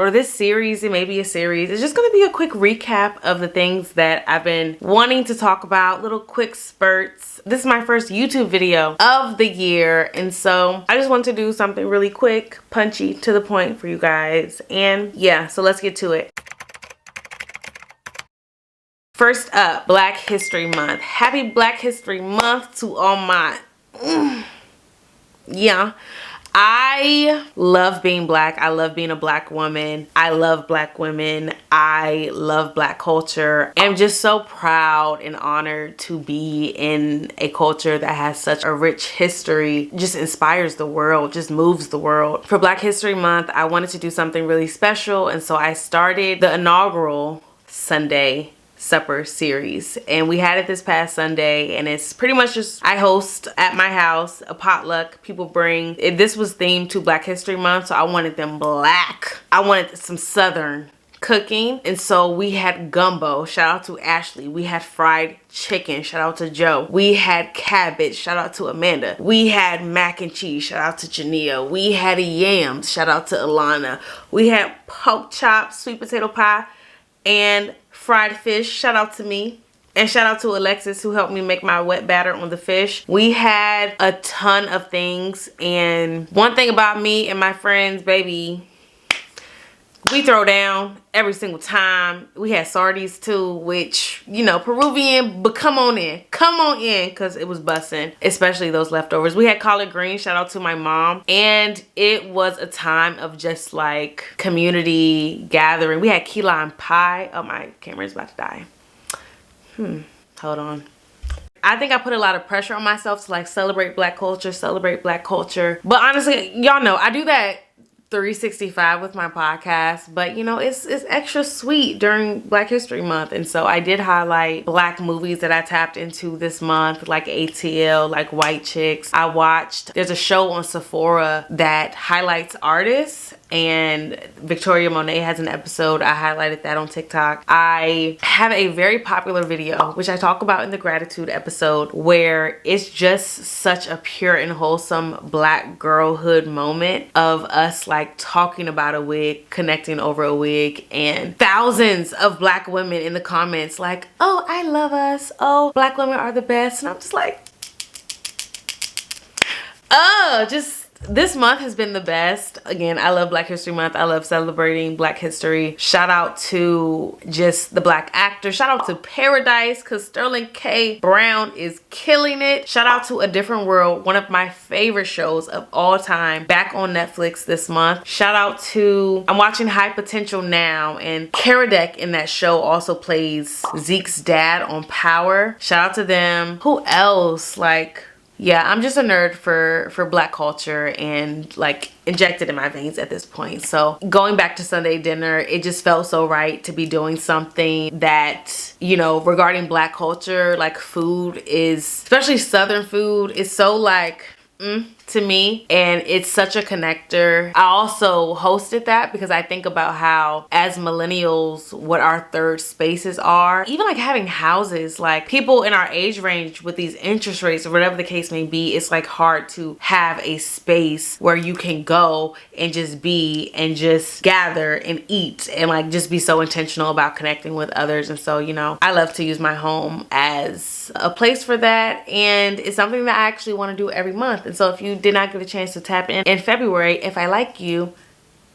or this series, it may be a series, it's just gonna be a quick recap of the things that I've been wanting to talk about, little quick spurts. This is my first YouTube video of the year, and so I just want to do something really quick, punchy, to the point for you guys. And yeah, so let's get to it. First up, Black History Month. Happy Black History Month to all my yeah, I love being black. I love being a black woman. I love black women. I love black culture. I'm just so proud and honored to be in a culture that has such a rich history, just inspires the world, just moves the world. For Black History Month, I wanted to do something really special, and so I started the inaugural Sunday supper series, and we had it this past Sunday, and it's pretty much just I host at my house, a potluck. People bring it. This was themed to Black History Month, so I wanted them black. I wanted some Southern cooking, and so we had gumbo, shout out to Ashley. We had fried chicken, shout out to Joe. We had cabbage, shout out to Amanda. We had mac and cheese, shout out to Jania. We had yams, shout out to Alana. We had pork chops, sweet potato pie, and fried fish, shout out to me. And shout out to Alexis, who helped me make my wet batter on the fish. We had a ton of things, and one thing about me and my friends, baby, we throw down every single time. We had sardines too, which, you know, Peruvian, but come on in, because it was bussin', especially those leftovers. We had collard greens, shout out to my mom, and it was a time of just like community gathering. We had key lime pie. Oh, my camera's about to die. Hold on. I think I put a lot of pressure on myself to like celebrate black culture, but honestly, y'all know I do that 365 with my podcast, but you know, it's extra sweet during Black History Month. And so I did highlight black movies that I tapped into this month, like ATL, like White Chicks. I watched, there's a show on Sephora that highlights artists, and Victoria Monet has an episode. I highlighted that on TikTok. I have a very popular video, which I talk about in the gratitude episode, where it's just such a pure and wholesome black girlhood moment of us like talking about a wig, connecting over a wig, and thousands of black women in the comments like, oh, I love us. Oh, black women are the best. And I'm just like, oh, just this month has been the best. Again, I love Black History Month. I love celebrating black history. Shout out to just the black actors. Shout out to Paradise, because Sterling K. Brown is killing it. Shout out to A Different World, one of my favorite shows of all time, back on Netflix this month. Shout out to, I'm watching High Potential now, and Karadek in that show also plays Zeke's dad on Power. Shout out to them. Who else? Like, yeah, I'm just a nerd for black culture and like injected in my veins at this point. So going back to Sunday dinner, it just felt so right to be doing something that, you know, regarding black culture, like food is, especially Southern food, is so like, to me, and it's such a connector. I also hosted that because I think about how as millennials, what our third spaces are, even like having houses, like people in our age range with these interest rates or whatever the case may be, it's like hard to have a space where you can go and just be and just gather and eat and like just be so intentional about connecting with others. And so, you know, I love to use my home as a place for that, and it's something that I actually want to do every month. And so if you did not get a chance to tap in February, if I like you,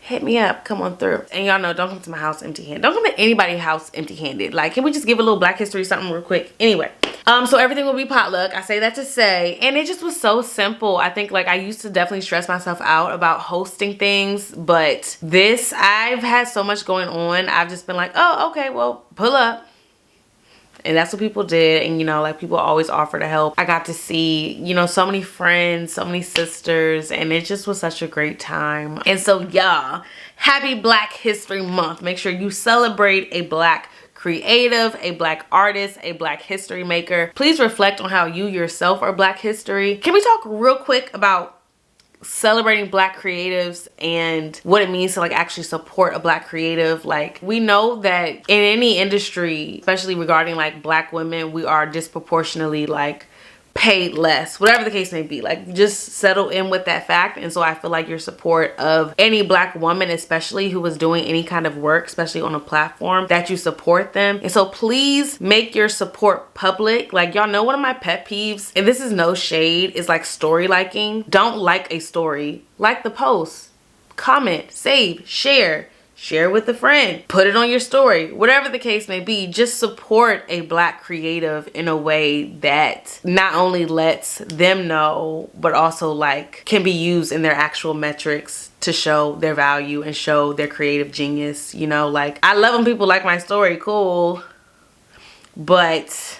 hit me up, come on through. And y'all know, don't come to my house empty-handed. Don't come to anybody's house empty-handed. Like, can we just give a little black history something real quick? Anyway, so everything will be potluck. I say that to say, and it just was so simple. I think like I used to definitely stress myself out about hosting things, but this, I've had so much going on. I've just been like, oh, okay, well, pull up. And that's what people did. And, you know, like people always offer to help. I got to see, you know, so many friends, so many sisters, and it just was such a great time. And so, y'all, happy Black History Month. Make sure you celebrate a black creative, a black artist, a black history maker. Please reflect on how you yourself are black history. Can we talk real quick about celebrating black creatives and what it means to like actually support a black creative? Like, we know that in any industry, especially regarding like black women, we are disproportionately like paid less, whatever the case may be. Like, just settle in with that fact. And so I feel like your support of any black woman, especially who is doing any kind of work, especially on a platform, that you support them. And so please make your support public. Like, y'all know one of my pet peeves, and this is no shade, is like story liking. Don't like a story, like the post, comment, save, share with a friend, put it on your story, whatever the case may be. Just support a black creative in a way that not only lets them know, but also like can be used in their actual metrics to show their value and show their creative genius. You know, like, I love when people like my story, cool, but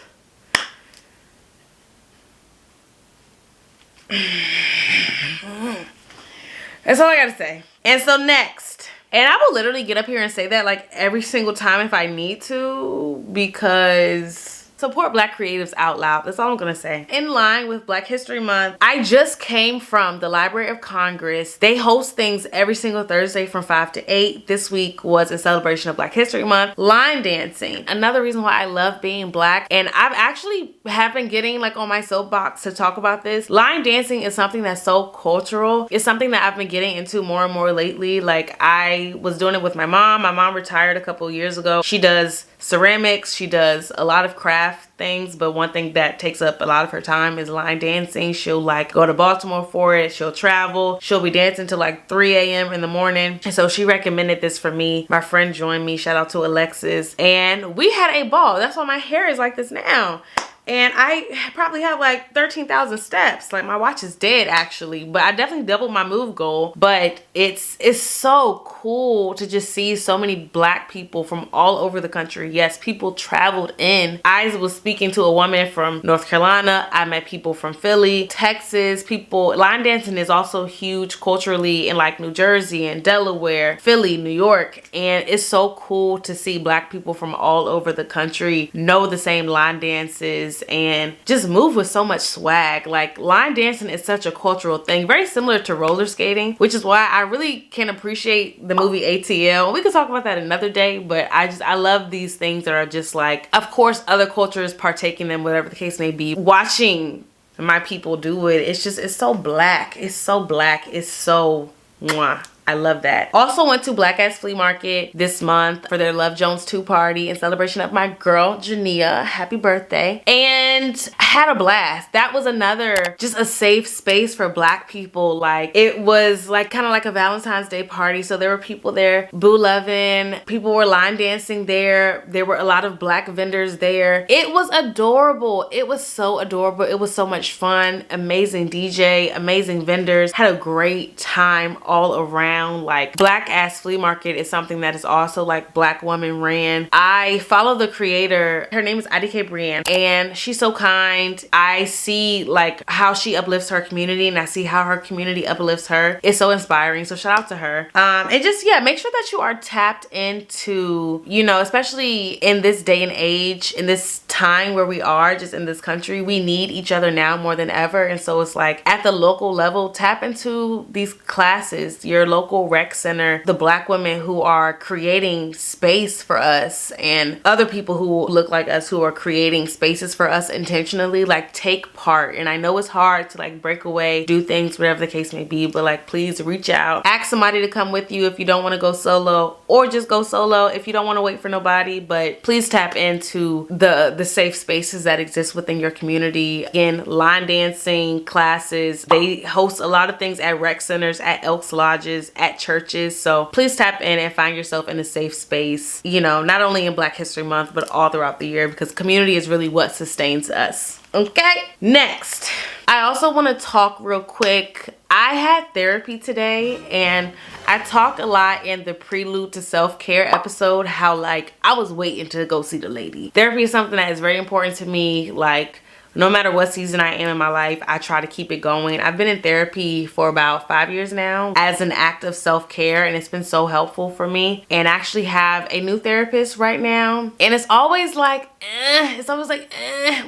that's all I gotta say. And so next, and I will literally get up here and say that like every single time if I need to, because support black creatives out loud. That's all I'm gonna say. In line with Black History Month, I just came from the Library of Congress. They host things every single Thursday from 5 to 8. This week was in celebration of Black History Month. Line dancing, another reason why I love being black. And I've actually have been getting like on my soapbox to talk about this. Line dancing is something that's so cultural. It's something that I've been getting into more and more lately. Like, I was doing it with my mom. My mom retired a couple years ago. She does ceramics, she does a lot of craft things, but one thing that takes up a lot of her time is line dancing. She'll like go to Baltimore for it, she'll travel, she'll be dancing till like 3 a.m. in the morning. And so she recommended this for me. My friend joined me, shout out to Alexis, and we had a ball. That's why my hair is like this now. And I probably have like 13,000 steps. Like, my watch is dead actually, but I definitely doubled my move goal. But it's so cool to just see so many black people from all over the country. Yes, people traveled in. I was speaking to a woman from North Carolina. I met people from Philly, Texas. People, line dancing is also huge culturally in like New Jersey and Delaware, Philly, New York. And it's so cool to see black people from all over the country know the same line dances and just move with so much swag. Like, line dancing is such a cultural thing, very similar to roller skating, which is why I really can appreciate the movie ATL. We could talk about that another day, but I love these things that are just like, of course other cultures partake in them, whatever the case may be. Watching my people do it, it's so black. It's so black. It's so mwah. I love that. Also went to Black Ass Flea Market this month for their Love Jones 2 party in celebration of my girl, Jania. Happy birthday. And had a blast. That was another, just a safe space for black people. Like, it was like kind of like a Valentine's Day party. So there were people there boo loving. People were line dancing there. There were a lot of black vendors there. It was adorable. It was so adorable. It was so much fun. Amazing DJ, amazing vendors. Had a great time all around. Like, Black Ass Flea Market is something that is also like black woman ran. I follow the creator. Her name is IDK Brienne, and she's so kind. I see like how she uplifts her community, and I see how her community uplifts her. It's so inspiring. So shout out to her. And just, yeah, make sure that you are tapped into, you know, especially in this day and age, in this time where we are just in this country, we need each other now more than ever. And so it's like, at the local level, tap into these classes, your local rec center, the black women who are creating space for us, and other people who look like us who are creating spaces for us intentionally. Like, take part. And I know it's hard to like break away, do things, whatever the case may be, but like, please reach out, ask somebody to come with you if you don't want to go solo, or just go solo if you don't want to wait for nobody. But please tap into the safe spaces that exist within your community. Again, line dancing classes, they host a lot of things at rec centers, at Elks Lodges, at churches. So please tap in and find yourself in a safe space, you know, not only in Black History Month, but all throughout the year, because community is really what sustains us. Okay, next, I also want to talk real quick. I had therapy today, and I talked a lot in the prelude to self-care episode how like I was waiting to go see the lady. Therapy is something that is very important to me. Like, no matter what season I am in my life, I try to keep it going. I've been in therapy for about 5 years now as an act of self-care, and it's been so helpful for me. And I actually have a new therapist right now. And it's always like,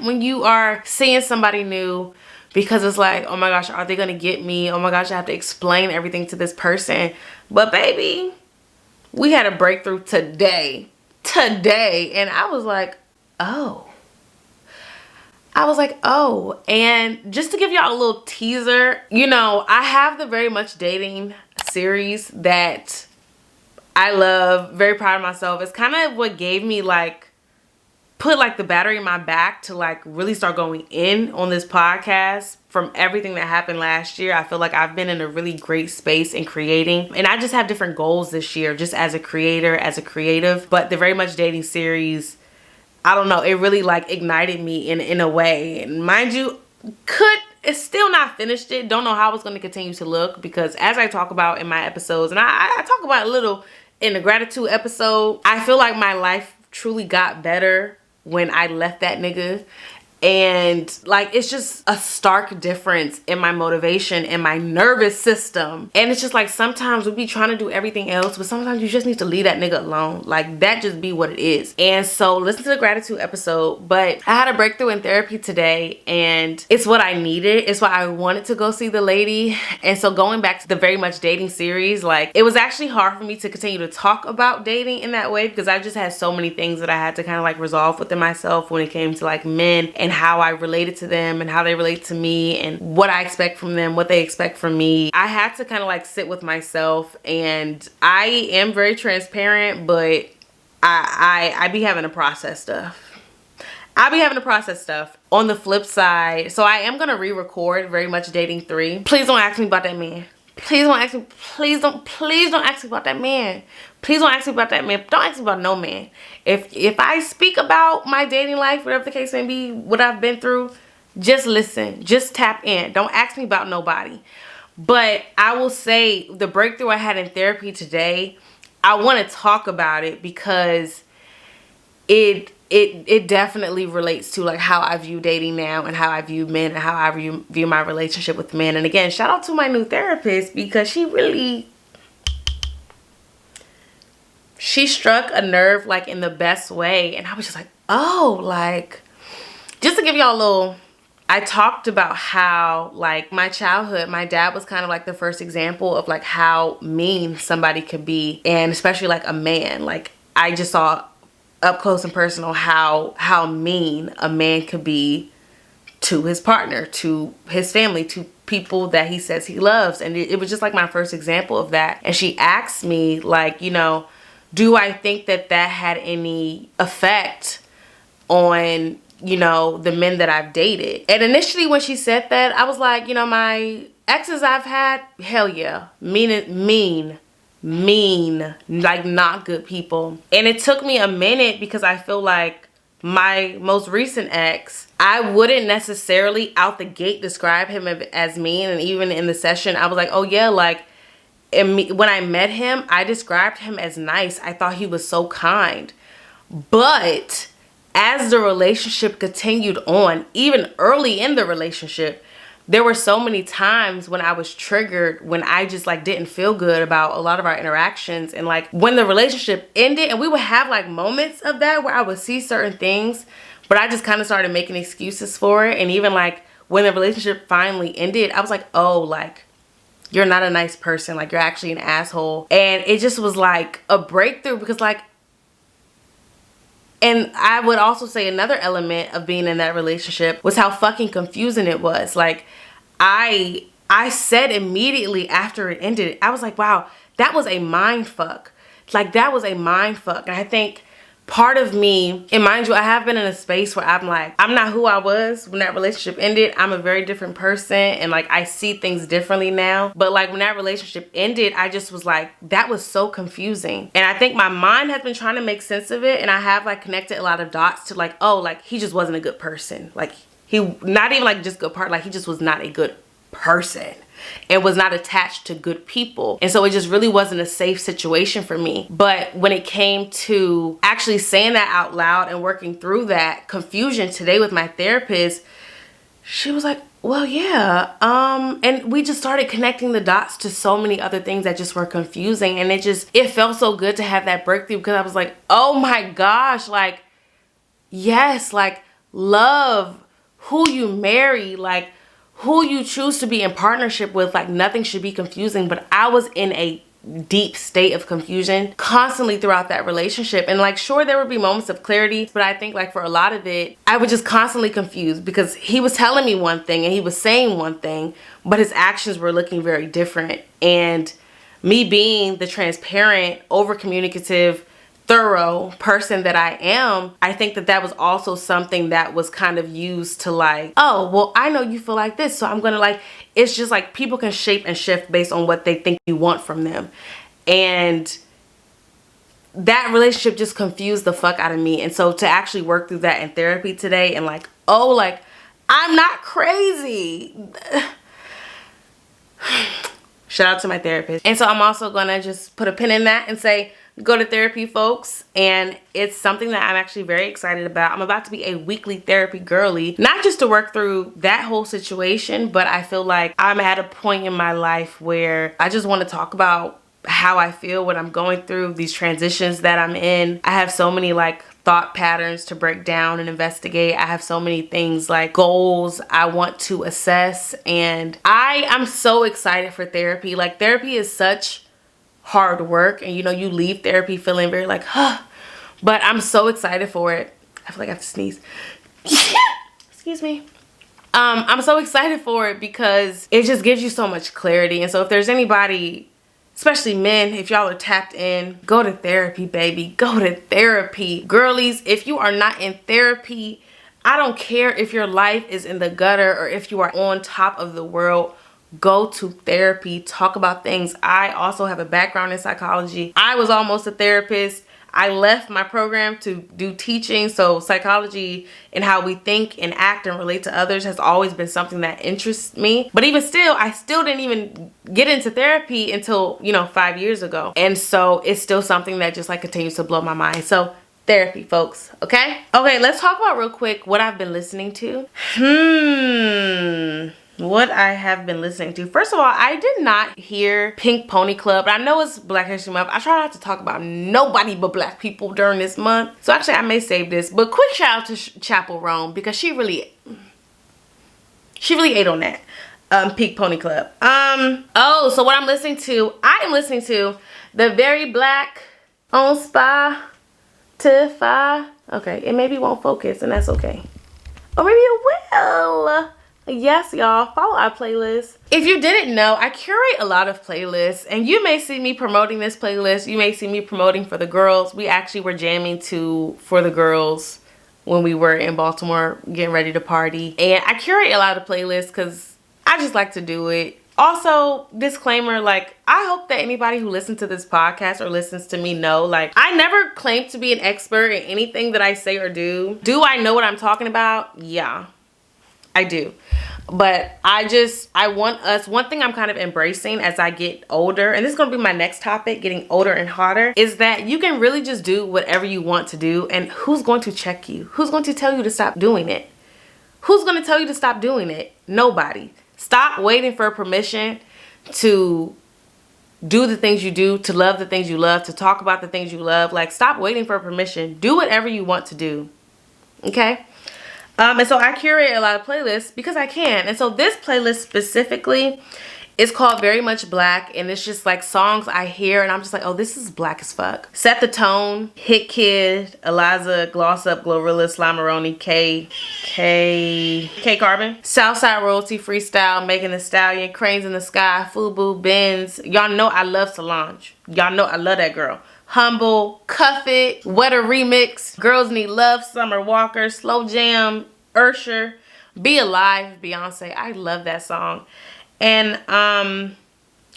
when you are seeing somebody new, because it's like, oh my gosh, are they gonna get me? Oh my gosh, I have to explain everything to this person. But baby, we had a breakthrough today. And I was like, oh, I was like, oh. And just to give y'all a little teaser, you know, I have the Very Much Dating series that I love, very proud of myself. It's kind of what gave me like, put like the battery in my back to like really start going in on this podcast. From everything that happened last year, I feel like I've been in a really great space in creating, and I just have different goals this year just as a creator, as a creative. But the Very Much Dating series, I don't know, it really like ignited me in a way. And mind you, it's still not finished it. Don't know how it's going to continue to look, because as I talk about in my episodes, and I talk about a little in the gratitude episode, I feel like my life truly got better when I left that nigga. And like, it's just a stark difference in my motivation and my nervous system. And it's just like, sometimes we be trying to do everything else, but sometimes you just need to leave that nigga alone. Like, that just be what it is. And so listen to the gratitude episode. But I had a breakthrough in therapy today, and it's what I needed. It's why I wanted to go see the lady. And so going back to the Very Much Dating series, like, it was actually hard for me to continue to talk about dating in that way, because I just had so many things that I had to kind of like resolve within myself when it came to like men, and how I related to them and how they relate to me, and what I expect from them, what they expect from me. I had to kind of like sit with myself, and I am very transparent, but I be having to process stuff. I be having to process stuff. On the flip side, so I am gonna re-record Very Much Dating 3. Please don't ask me about that man. Please don't ask me. Please don't ask me about that man. Please don't ask me about that man. Don't ask me about no man. If I speak about my dating life, whatever the case may be, what I've been through, just listen. Just tap in. Don't ask me about nobody. But I will say, the breakthrough I had in therapy today, I want to talk about it because it definitely relates to like how I view dating now, and how I view men, and how I view my relationship with men. And again, shout out to my new therapist, because she struck a nerve like in the best way. And I was just like, oh, like, just to give y'all a little, I talked about how like my childhood, my dad was kind of like the first example of like how mean somebody could be, and especially like a man. Like, I just saw up close and personal how mean a man could be to his partner, to his family, to people that he says he loves. And it was just like my first example of that. And she asked me like, you know, do I think that had any effect on, you know, the men that I've dated? And initially when she said that, I was like, you know, my exes I've had, hell yeah, mean, like not good people. And it took me a minute, because I feel like my most recent ex, I wouldn't necessarily out the gate describe him as mean. And even in the session, I was like, oh yeah, like, when I met him, I described him as nice. I thought he was so kind. But as the relationship continued on, even early in the relationship, there were so many times when I was triggered, when I just like didn't feel good about a lot of our interactions. And like, when the relationship ended, and we would have like moments of that where I would see certain things, but I just kind of started making excuses for it. And even like when the relationship finally ended, I was like, oh, like, you're not a nice person. Like, you're actually an asshole. And it just was like a breakthrough, because like, and I would also say another element of being in that relationship was how fucking confusing it was. Like, I said immediately after it ended, I was like, wow, that was a mind fuck. Like, that was a mind fuck. And I think part of me, and mind you, I have been in a space where I'm like, I'm not who I was when that relationship ended. I'm a very different person, and like, I see things differently now. But like, when that relationship ended, I just was like, that was so confusing. And I think my mind has been trying to make sense of it, and I have like connected a lot of dots to like, oh, like, he just wasn't a good person. Like, he, not even like just good part, like, he just was not a good person and was not attached to good people. And so it just really wasn't a safe situation for me. But when it came to actually saying that out loud and working through that confusion today with my therapist, she was like, well, yeah. And we just started connecting the dots to so many other things that just were confusing. And it felt so good to have that breakthrough, because I was like, oh my gosh, like, yes, like, love who you marry, like, who you choose to be in partnership with, like, nothing should be confusing. But I was in a deep state of confusion constantly throughout that relationship. And like, sure, there would be moments of clarity, but I think like for a lot of it, I was just constantly confused because he was telling me one thing and he was saying one thing, but his actions were looking very different. And me being the transparent, over communicative, thorough person that I am, I think that that was also something that was kind of used to like, oh, well, I know you feel like this, so I'm gonna like, it's just like people can shape and shift based on what they think you want from them. And that relationship just confused the fuck out of me. And so to actually work through that in therapy today and like, oh, like, I'm not crazy. Shout out to my therapist. And so I'm also gonna just put a pin in that and say, go to therapy, folks. And it's something that I'm actually very excited about. I'm about to be a weekly therapy girly, not just to work through that whole situation, but I feel like I'm at a point in my life where I just want to talk about how I feel, what I'm going through, these transitions that I'm in. I have so many like thought patterns to break down and investigate. I have so many things like goals I want to assess, and I'm so excited for therapy. Like, therapy is such hard work, and you know, you leave therapy feeling very like, huh, but I'm so excited for it. I feel like I have to sneeze. Excuse me. I'm so excited for it because it just gives you so much clarity. And so if there's anybody, especially men, if y'all are tapped in, go to therapy, baby. Go to therapy. Girlies, if you are not in therapy, I don't care if your life is in the gutter or if you are on top of the world, go to therapy. Talk about things. I also have a background in psychology. I was almost a therapist. I left my program to do teaching. So psychology and how we think and act and relate to others has always been something that interests me. But even still, I still didn't even get into therapy until, you know, 5 years ago. And so it's still something that just like continues to blow my mind. So therapy, folks. Okay, let's talk about real quick what I've been listening to. What I have been listening to. First of all, I did not hear Pink Pony Club. I know it's Black History Month. I try not to talk about nobody but black people during this month. So actually I may save this. But quick shout out to Chapel Rome because she really ate on that. Pink Pony Club. Oh, so what I'm listening to, I am listening to the Very Black on Spotify. Okay, it maybe won't focus and that's okay. Or maybe it will. Yes, y'all, follow our playlist. If you didn't know, I curate a lot of playlists, and you may see me promoting this playlist. You may see me promoting For the Girls. We actually were jamming to For the Girls when we were in Baltimore getting ready to party. And I curate a lot of playlists because I just like to do it. Also, disclaimer, like, I hope that anybody who listens to this podcast or listens to me know, like, I never claim to be an expert in anything that I say or do. Do I know what I'm talking about? Yeah, I do. But I want us, one thing I'm kind of embracing as I get older, and this is going to be my next topic, getting older and hotter, is that you can really just do whatever you want to do. And who's going to check you? Who's going to tell you to stop doing it? Who's going to tell you to stop doing it? Nobody. Stop waiting for permission to do the things you do, to love the things you love, to talk about the things you love. Like, stop waiting for permission. Do whatever you want to do. Okay? And so I curate a lot of playlists because I can. And so this playlist specifically is called Very Much Black. And it's just like songs I hear and I'm just like, oh, this is black as fuck. Set the Tone, Hit Kid, Eliza, Gloss Up, Glorilla, Slimeroni, K Carbon, Southside Royalty, Freestyle, Megan Thee Stallion, Cranes in the Sky, Fubu, Benz. Y'all know I love Solange. Y'all know I love that girl. Humble, Cuff It, Wetter Remix, Girls Need Love, Summer Walker, Slow Jam, Usher, Be Alive, Beyonce. I love that song. And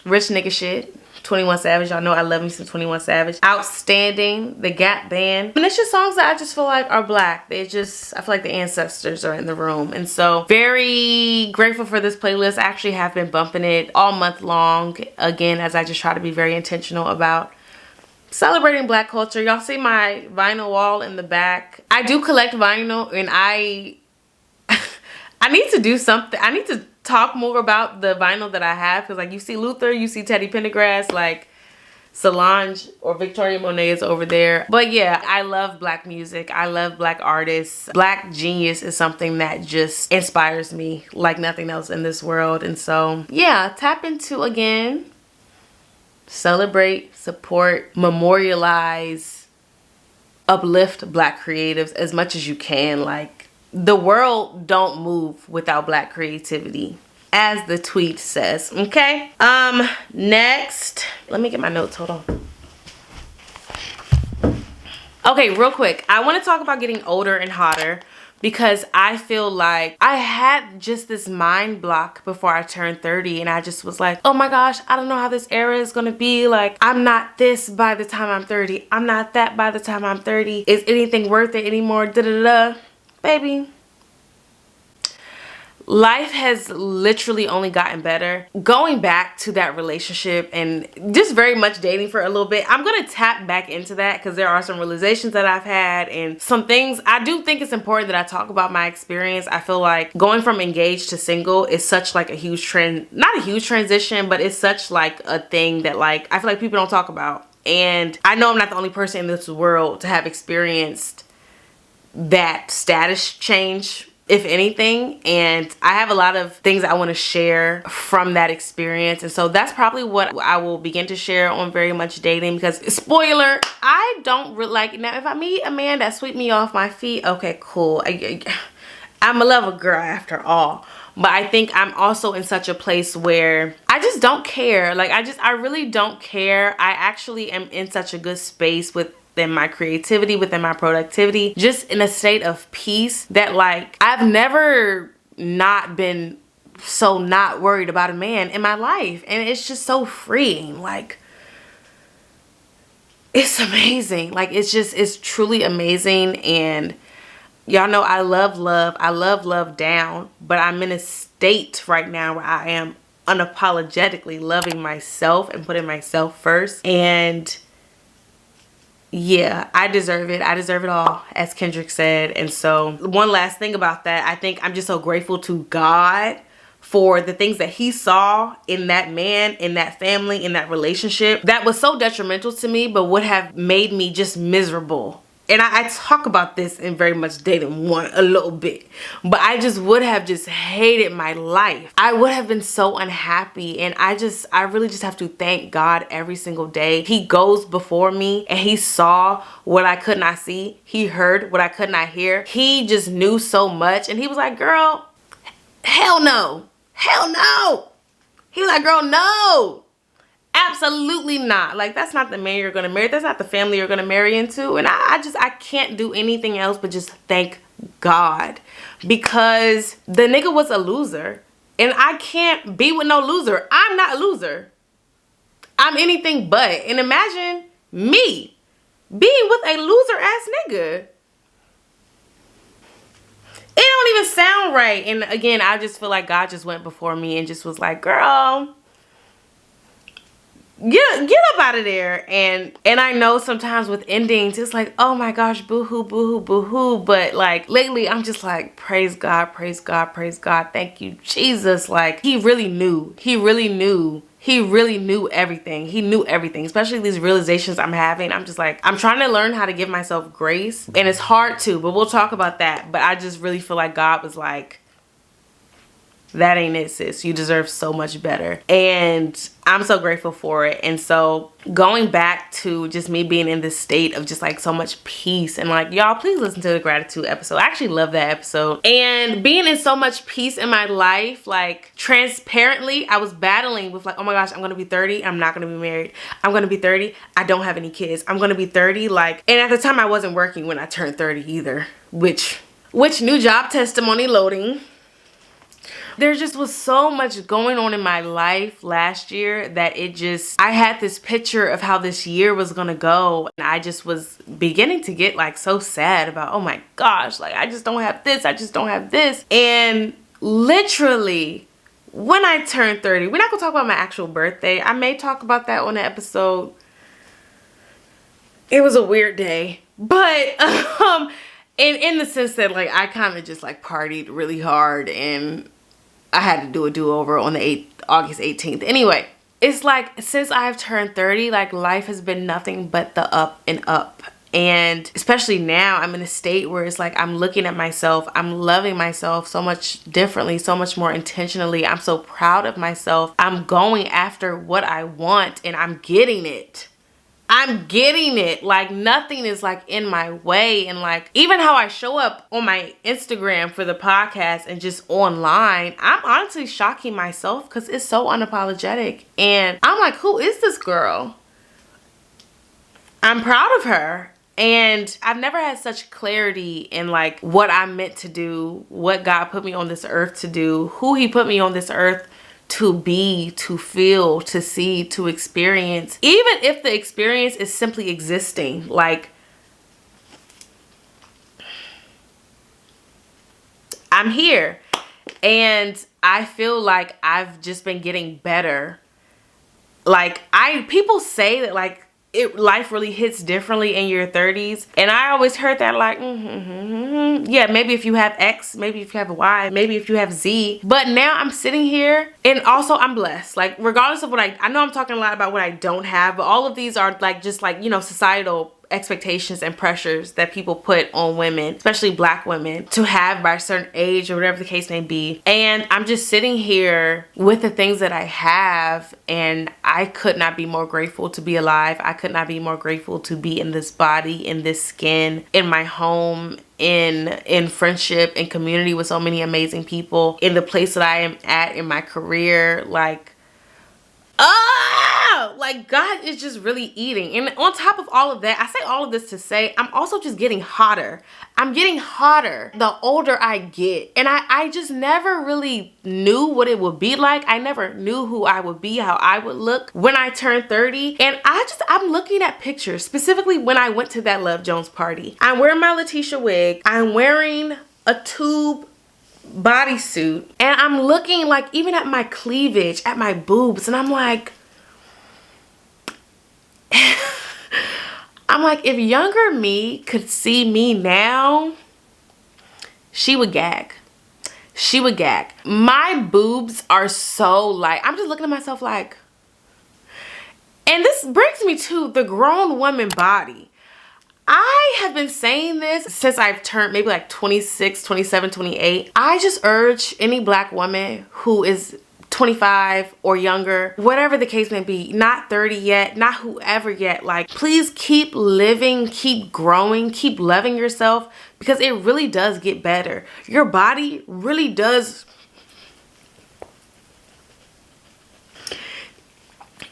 Rich Nigga Shit, 21 Savage. Y'all know I love me some 21 Savage. Outstanding, The Gap Band. And it's just songs that I just feel like are black. They just, I feel like the ancestors are in the room. And so very grateful for this playlist. I actually have been bumping it all month long. Again, as I just try to be very intentional about celebrating black culture. Y'all see my vinyl wall in the back. I do collect vinyl, and I need to do something. I need to talk more about the vinyl that I have, because like you see Luther, you see Teddy Pendergrass, like Solange or Victoria Monet is over there. But yeah, I love black music. I love black artists. Black genius is something that just inspires me like nothing else in this world. And so yeah, tap into, again, celebrate, support, memorialize, uplift Black creatives as much as you can. Like, the world don't move without Black creativity, as the tweet says. Okay, next, let me get my notes, hold on. Okay, real quick, I want to talk about getting older and hotter, because I feel like I had just this mind block before I turned 30, and I just was like, oh my gosh, I don't know how this era is gonna be. Like, I'm not this by the time I'm 30. I'm not that by the time I'm 30. Is anything worth it anymore? Da-da-da. Baby, life has literally only gotten better. Going back to that relationship and just very much dating for a little bit, I'm gonna tap back into that because there are some realizations that I've had and some things. I do think it's important that I talk about my experience. I feel like going from engaged to single is such like a huge not a huge transition, but it's such like a thing that like I feel like people don't talk about. And I know I'm not the only person in this world to have experienced that status change, if anything, and I have a lot of things I want to share from that experience. And so that's probably what I will begin to share on Very Much Dating, because spoiler, I don't really like, now if I meet a man that sweep me off my feet, okay, cool, I'm a level girl after all. But I think I'm also in such a place where I just don't care. Like, I really don't care. I actually am in such a good space within my creativity, within my productivity, just in a state of peace that like I've never not been so not worried about a man in my life. And it's just so freeing. Like, it's amazing. Like, it's truly amazing. And y'all know I love love. I love love down, but I'm in a state right now where I am unapologetically loving myself and putting myself first. And yeah, I deserve it. I deserve it all, as Kendrick said. And so one last thing about that, I think I'm just so grateful to God for the things that he saw in that man, in that family, in that relationship that was so detrimental to me, but would have made me just miserable. And I talk about this in Very Much Dating a little bit, but I just would have just hated my life. I would have been so unhappy. And I really just have to thank God every single day. He goes before me and he saw what I could not see. He heard what I could not hear. He just knew so much. And he was like, girl, hell no. Hell no. He was like, girl, no. Absolutely not. Like, that's not the man you're gonna marry. That's not the family you're gonna marry into. And I can't do anything else but just thank God, because the nigga was a loser and I can't be with no loser. I'm not a loser. I'm anything but. And imagine me being with a loser ass nigga. It don't even sound right. And again, I just feel like God just went before me and just was like, girl, get up out of there. And I know sometimes with endings it's like, oh my gosh, boo-hoo, boo-hoo, boo-hoo, but like lately I'm just like, praise God, praise God, praise God, thank you Jesus. Like, he really knew everything. He knew everything, especially these realizations I'm having. I'm just like, I'm trying to learn how to give myself grace, and it's hard to, but we'll talk about that. But I just really feel like God was like, that ain't it, sis. You deserve so much better. And I'm so grateful for it. And so going back to just me being in this state of just like so much peace, and like, y'all, please listen to the gratitude episode. I actually love that episode. And being in so much peace in my life, like transparently, I was battling with like, oh my gosh, I'm gonna be 30, I'm not gonna be married. I'm gonna be 30, I don't have any kids. I'm gonna be 30, like, and at the time I wasn't working when I turned 30 either, which new job testimony loading. There just was so much going on in my life last year that I had this picture of how this year was gonna go, and I just was beginning to get like so sad about, oh my gosh, like I just don't have this, I just don't have this. And literally when I turned 30, we're not gonna talk about my actual birthday. I may talk about that on the episode. It was a weird day, but in the sense that like I kind of just like partied really hard and I had to do a do-over on the August 18th. Anyway, it's like since I've turned 30, like life has been nothing but the up and up. And especially now, I'm in a state where it's like I'm looking at myself, I'm loving myself so much differently, so much more intentionally. I'm so proud of myself. I'm going after what I want and I'm getting it. I'm getting it. Like nothing is like in my way. And like even how I show up on my Instagram for the podcast and just online, I'm honestly shocking myself because it's so unapologetic. And I'm like, who is this girl? I'm proud of her. And I've never had such clarity in like what I'm meant to do, what God put me on this earth to do, who he put me on this earth to be, to feel, to see, to experience. Even if the experience is simply existing, like I'm here and I feel like I've just been getting better. Like people say that like life really hits differently in your 30s, and I always heard that like yeah, maybe if you have X, maybe if you have a Y, maybe if you have Z. But now I'm sitting here and also I'm blessed. Like regardless of what I know I'm talking a lot about what I don't have, but all of these are like just like, you know, societal expectations and pressures that people put on women, especially Black women, to have by a certain age or whatever the case may be. And I'm just sitting here with the things that I have, and I could not be more grateful to be alive. I could not be more grateful to be in this body, in this skin, in my home, in friendship and community with so many amazing people, in the place that I am at in my career. Like like God is just really eating. And on top of all of that, I say all of this to say I'm also just getting hotter. I'm getting hotter the older I get. And I just never really knew what it would be like. I never knew who I would be, how I would look when I turned 30. And I'm looking at pictures, specifically when I went to that Love Jones party. I'm wearing my Letitia wig. I'm wearing a tube bodysuit, and I'm looking like even at my cleavage, at my boobs, and I'm like if younger me could see me now, she would gag. She would gag. My boobs are so like, I'm just looking at myself like, and this brings me to the grown woman body. I have been saying this since I've turned maybe like 26, 27, 28. I just urge any Black woman who is 25 or younger, whatever the case may be, not 30 yet, not whoever yet, like please keep living, keep growing, keep loving yourself, because it really does get better. Your body really does.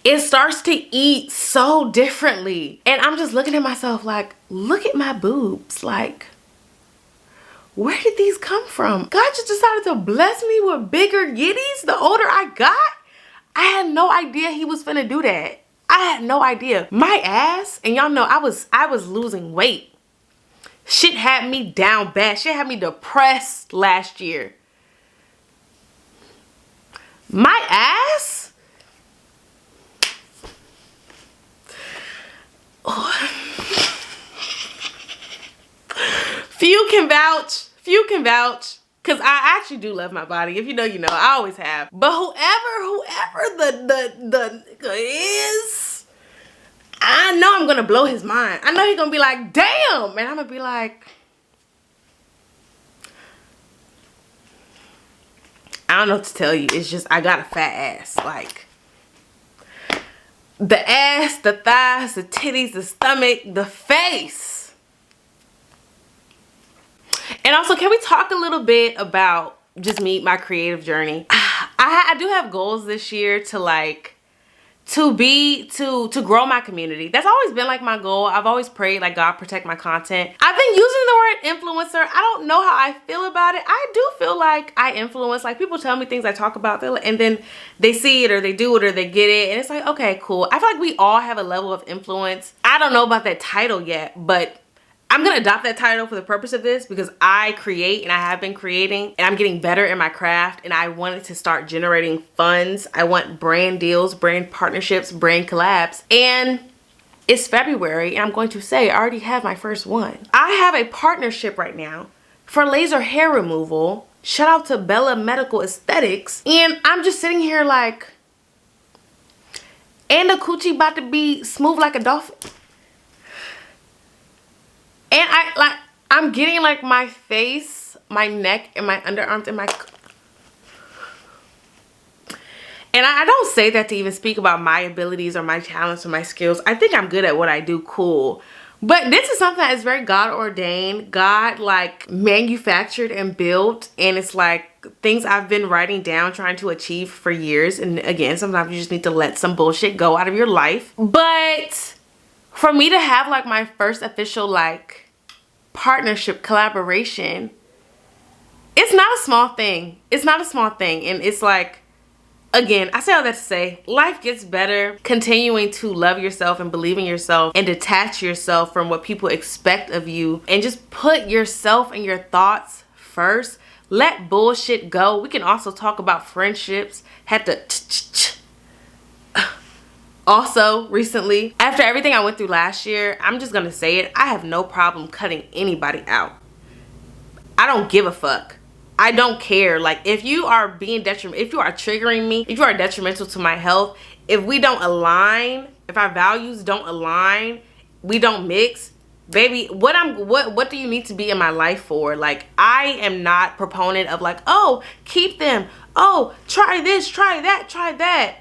It starts to eat so differently. And I'm just looking at myself like, look at my boobs. Like, where did these come from? God just decided to bless me with bigger yitties the older I got. I had no idea he was finna do that. I had no idea. My ass, and y'all know I was losing weight. Shit had me down bad. Shit had me depressed last year. My ass? Few can vouch, because I actually do love my body. If you know, you know. I always have. But whoever the is, I know I'm gonna blow his mind. I know he's gonna be like, damn, and I'm gonna be like, I don't know what to tell you. It's just I got a fat ass. Like the ass, the thighs, the titties, the stomach, the face. And also, can we talk a little bit about just me, my creative journey? I do have goals this year to like, to grow my community. That's always been like my goal. I've always prayed like God protect my content. I've been using the word influencer. I don't know how I feel about it. I do feel like I influence. Like people tell me things I talk about, and then they see it or they do it or they get it, and it's like, okay, cool. I feel like we all have a level of influence. I don't know about that title yet, but I'm gonna adopt that title for the purpose of this, because I create and I have been creating and I'm getting better in my craft, and I wanted to start generating funds. I want brand deals, brand partnerships, brand collabs. And it's February and I'm going to say I already have my first one. I have a partnership right now for laser hair removal. Shout out to Bella Medical Aesthetics. And I'm just sitting here like, and the coochie about to be smooth like a dolphin. getting like my face, my neck, and my underarms and my... And I don't say that to even speak about my abilities or my talents or my skills. I think I'm good at what I do, cool. But this is something that is very God ordained, God like manufactured and built. And it's like things I've been writing down, trying to achieve for years. And again, sometimes you just need to let some bullshit go out of your life. But for me to have like my first official like partnership collaboration, it's not a small thing. It's not a small thing. And it's like, again, I say all that to say, life gets better continuing to love yourself and believe in yourself and detach yourself from what people expect of you and just put yourself and your thoughts first. Let bullshit go. We can also talk about friendships. Had to also recently, after everything I went through last year, I'm just gonna say it, I have no problem cutting anybody out. I don't give a fuck. I don't care. Like, if you are being detrimental, if you are triggering me, if you are detrimental to my health, if we don't align, if our values don't align, we don't mix, baby, what do you need to be in my life for? Like, I am not proponent of like, oh, keep them. Oh, try this, try that, try that.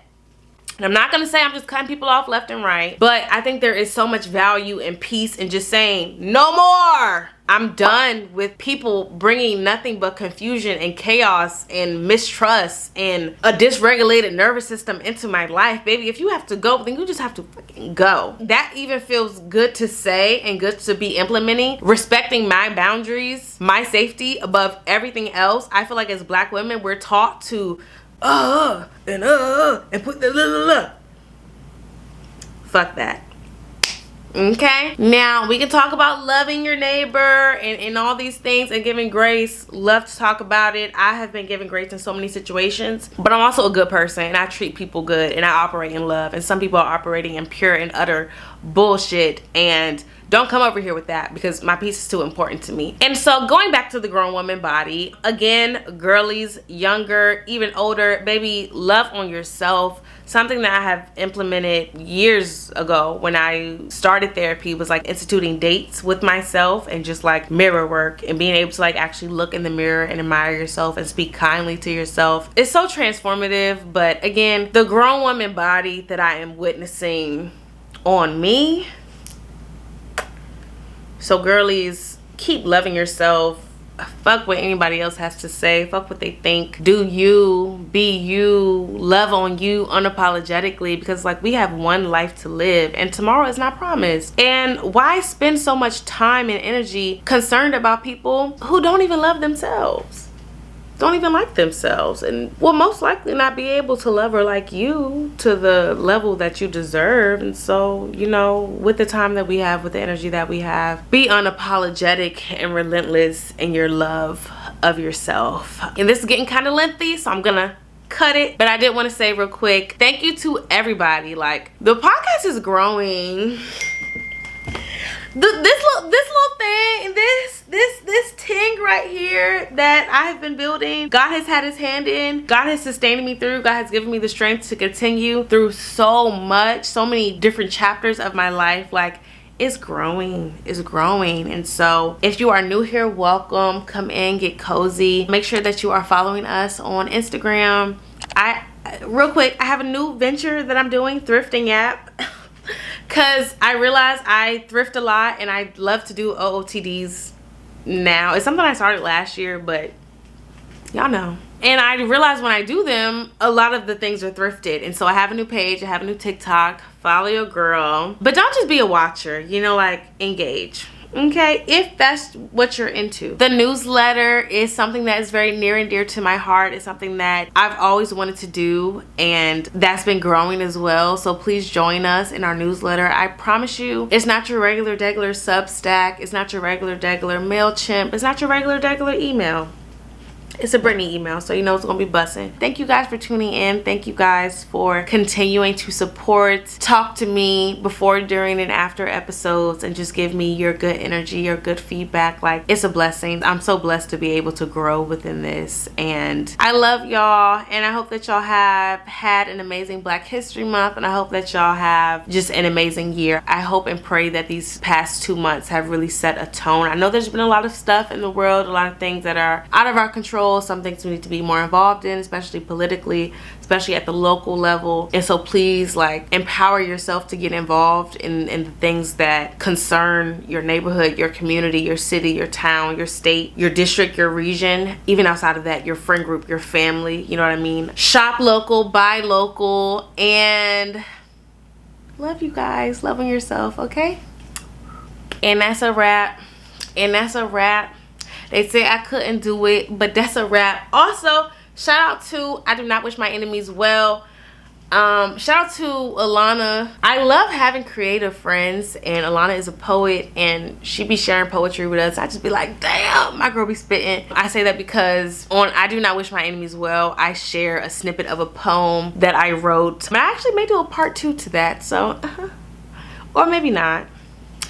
And I'm not gonna say I'm just cutting people off left and right, but I think there is so much value and peace in just saying no more. I'm done with people bringing nothing but confusion and chaos and mistrust and a dysregulated nervous system into my life. Baby, if you have to go, then you just have to fucking go. That even feels good to say and good to be implementing. Respecting my boundaries, my safety above everything else. I feel like as Black women, we're taught to and put the fuck that. Okay, now we can talk about loving your neighbor and all these things and giving grace. Love to talk about it. I have been giving grace in so many situations, but I'm also a good person and I treat people good and I operate in love, and some people are operating in pure and utter bullshit, and don't come over here with that because my peace is too important to me. And so going back to the grown woman body, again, girlies, younger, even older, baby, love on yourself. Something that I have implemented years ago when I started therapy was like instituting dates with myself and just like mirror work and being able to like actually look in the mirror and admire yourself and speak kindly to yourself. It's so transformative. But again, the grown woman body that I am witnessing on me. So girlies, keep loving yourself. Fuck what anybody else has to say. Fuck what they think. Do you, be you, love on you unapologetically, because like we have one life to live and tomorrow is not promised. And why spend so much time and energy concerned about people who don't even love themselves? Don't even like themselves and will most likely not be able to love or like you to the level that you deserve. And so, you know, with the time that we have, with the energy that we have, be unapologetic and relentless in your love of yourself. And this is getting kind of lengthy, so I'm gonna cut it, but I did want to say real quick, thank you to everybody. Like, the podcast is growing. This little thing, this ting right here that I have been building, God has had his hand in. God has sustained me through. God has given me the strength to continue through so much, so many different chapters of my life. Like, it's growing. And so if you are new here, welcome. Come in, get cozy. Make sure that you are following us on Instagram. Real quick, I have a new venture that I'm doing, thrifting app. Because I realize I thrift a lot and I love to do OOTDs now. It's something I started last year, but y'all know. And I realize when I do them, a lot of the things are thrifted. And so I have a new page, I have a new TikTok. Follow your girl. But don't just be a watcher, you know, like engage. Okay, if that's what you're into. The newsletter is something that is very near and dear to my heart. It's something that I've always wanted to do, and that's been growing as well. So please join us in our newsletter. I promise you, it's not your regular degular Substack. It's not your regular degular MailChimp. It's not your regular degular email. It's a Brittany email, so you know it's gonna be bussin'. Thank you guys for tuning in. Thank you guys for continuing to support, talk to me before, during, and after episodes, and just give me your good energy, your good feedback. Like, it's a blessing. I'm so blessed to be able to grow within this, and I love y'all, and I hope that y'all have had an amazing Black History Month, and I hope that y'all have just an amazing year. I hope and pray that these past 2 months have really set a tone. I know there's been a lot of stuff in the world, a lot of things that are out of our control, some things we need to be more involved in, especially politically, especially at the local level. And so please, like, empower yourself to get involved in the things that concern your neighborhood, your community, your city, your town, your state, your district, your region, even outside of that, your friend group, your family, you know what I mean? Shop local, buy local, and love you guys. Love on yourself, okay? And that's a wrap. And that's a wrap. They say I couldn't do it, but that's a wrap. Also, shout out to I Do Not Wish My Enemies Well. Shout out to Alana. I love having creative friends, and Alana is a poet, and she be sharing poetry with us. I just be like, damn, my girl be spitting. I say that because on I Do Not Wish My Enemies Well, I share a snippet of a poem that I wrote. I actually may do a part 2 to that, so or maybe not.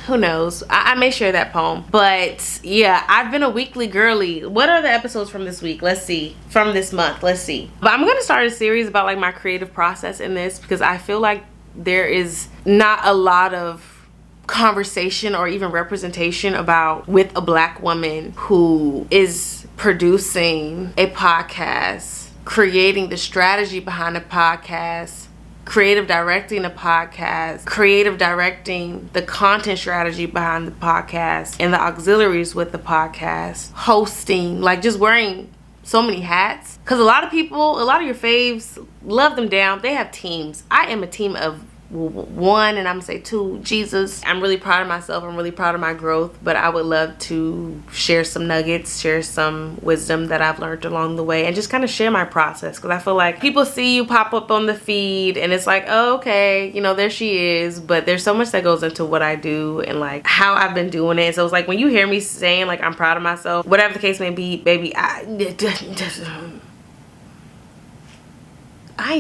Who knows? I may share that poem. But yeah, I've been a weekly girly. What are the episodes from this week? Let's see. From this month. Let's see. But I'm gonna start a series about like my creative process in this, because I feel like there is not a lot of conversation or even representation about with a Black woman who is producing a podcast, creating the strategy behind the podcast, creative directing the podcast, creative directing the content strategy behind the podcast and the auxiliaries with the podcast, hosting, like just wearing so many hats. Because a lot of people, a lot of your faves, love them down. They have teams. I am a team of one, and I'm gonna say two, Jesus. I'm really proud of myself. I'm really proud of my growth, but I would love to share some nuggets, share some wisdom that I've learned along the way, and just kind of share my process, because I feel like people see you pop up on the feed and it's like, oh, okay, you know, there she is, but there's so much that goes into what I do and like how I've been doing it. So it's like when you hear me saying like I'm proud of myself, whatever the case may be, baby, I ain't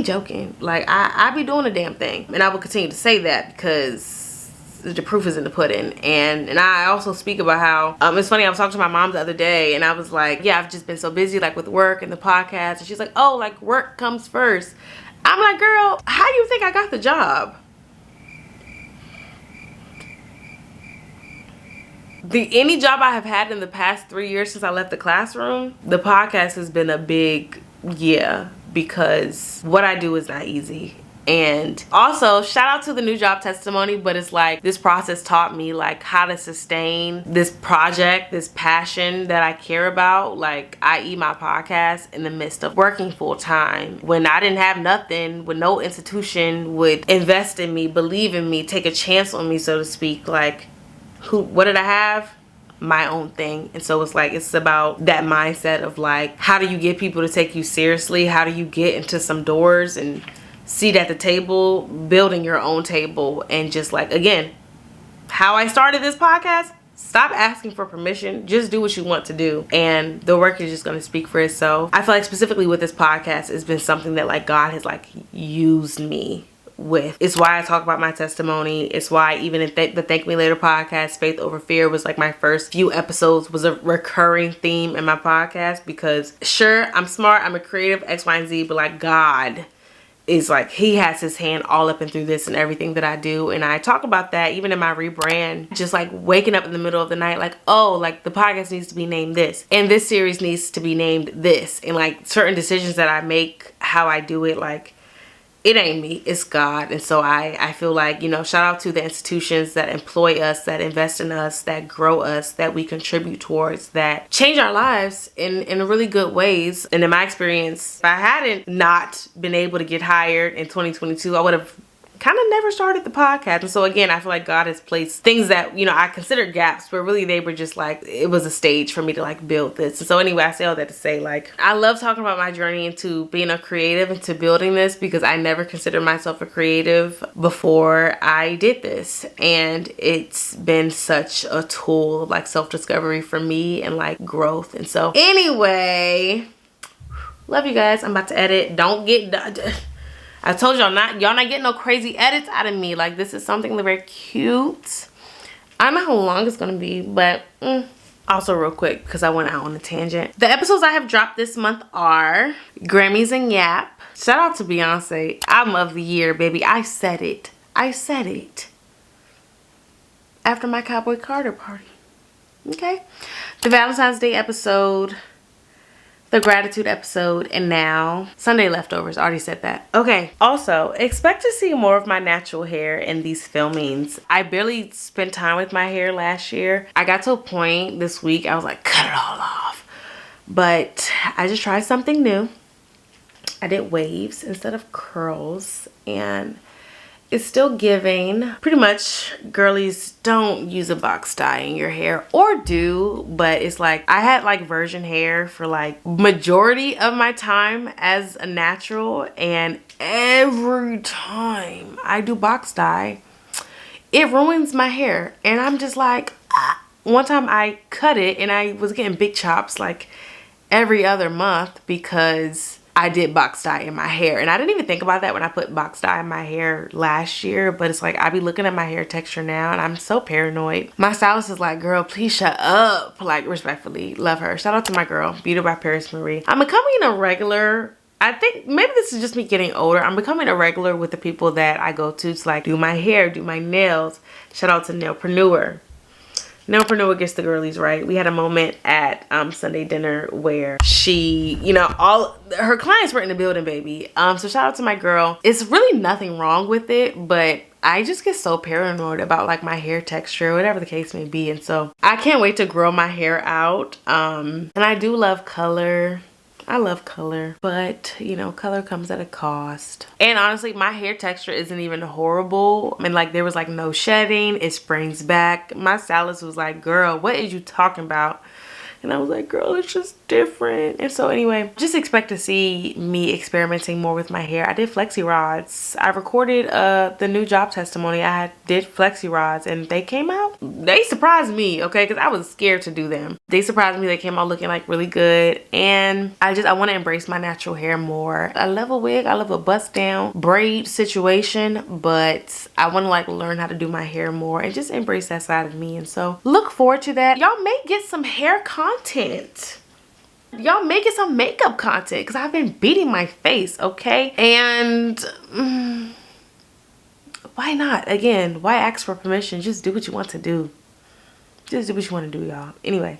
joking. Like I be doing a damn thing, and I will continue to say that because the proof is in the pudding. And I also speak about how it's funny, I was talking to my mom the other day, and I was like, yeah, I've just been so busy like with work and the podcast, and she's like, oh, like work comes first. I'm like, girl, how do you think I got the job? Any job I have had in the past 3 years since I left the classroom, the podcast has been a big because what I do is not easy. And also shout out to the new job testimony, but it's like this process taught me like how to sustain this project, this passion that I care about, like i.e. my podcast, in the midst of working full time when I didn't have nothing, when no institution would invest in me, believe in me, take a chance on me, so to speak. Like what did I have? My own thing. And so it's like, it's about that mindset of like, how do you get people to take you seriously? How do you get into some doors and seat at the table, building your own table? And just like, again, how I started this podcast, stop asking for permission, just do what you want to do, and the work is just going to speak for itself. I feel like specifically with this podcast, it's been something that like God has like used me with. It's why I talk about my testimony. It's why even in the Thank Me Later podcast, Faith Over Fear was like my first few episodes was a recurring theme in my podcast, because sure, I'm smart, I'm a creative, X, Y, and Z, but like God is like, he has his hand all up and through this and everything that I do. And I talk about that even in my rebrand, just like waking up in the middle of the night like, oh, like the podcast needs to be named this, and this series needs to be named this, and like certain decisions that I make, how I do it, like it ain't me, it's God. And so I feel like, you know, shout out to the institutions that employ us, that invest in us, that grow us, that we contribute towards, that change our lives in really good ways. And in my experience, if I hadn't not been able to get hired in 2022, I would have kind of never started the podcast. And so again, I feel like God has placed things that, you know, I considered gaps, but really they were just like, it was a stage for me to like build this. And so anyway, I say all that to say, like, I love talking about my journey into being a creative, into building this, because I never considered myself a creative before I did this. And it's been such a tool of like self-discovery for me and like growth. And so anyway, Love you guys. I'm about to edit. Don't get... I told y'all not getting no crazy edits out of me. Like, this is something very cute. I don't know how long it's gonna be, but also real quick, because I went out on a tangent. The episodes I have dropped this month are Grammys and Yap. Shout out to Beyonce. Album of the year, baby. I said it. I said it. After my Cowboy Carter party. Okay. The Valentine's Day episode, the gratitude episode, and now Sunday leftovers. Already said that. Okay. Also, expect to see more of my natural hair in these filmings. I barely spent time with my hair last year. I got to a point this week, I was like, cut it all off. But I just tried something new. I did waves instead of curls, and it's still giving. Pretty much, girlies, don't use a box dye in your hair, or do, but it's like I had like virgin hair for like majority of my time as a natural, and every time I do box dye, it ruins my hair, and I'm just like, ah. One time I cut it and I was getting big chops like every other month because I did box dye in my hair. And I didn't even think about that when I put box dye in my hair last year. But it's like, I be looking at my hair texture now and I'm so paranoid. My stylist is like, girl, please shut up. Like, respectfully, love her. Shout out to my girl, Beauty by Paris Marie. I'm becoming a regular. I think maybe this is just me getting older. I'm becoming a regular with the people that I go to like do my hair, do my nails. Shout out to Nailpreneur. Nailpreneur gets the girlies right. We had a moment at Sunday dinner where she, you know, all her clients were in the building, baby. So shout out to my girl. It's really nothing wrong with it, but I just get so paranoid about like my hair texture, whatever the case may be. And so I can't wait to grow my hair out. And I do love color. I love color, but you know, color comes at a cost. And honestly, my hair texture isn't even horrible. And like, there was like no shedding. It springs back. My stylist was like, girl, what is you talking about? And I was like, girl, it's just different. And so anyway, just expect to see me experimenting more with my hair. I did flexi rods. I recorded the new job testimony. I did flexi rods and they came out. They surprised me, okay? Because I was scared to do them. They surprised me. They came out looking like really good. And I want to embrace my natural hair more. I love a wig. I love a bust down braid situation. But I want to like learn how to do my hair more and just embrace that side of me. And so look forward to that. Y'all may get some hair content. Y'all may get some makeup content because I've been beating my face, okay? And why not? Again, why ask for permission? Just do what you want to do. Just do what you want to do, y'all. Anyway.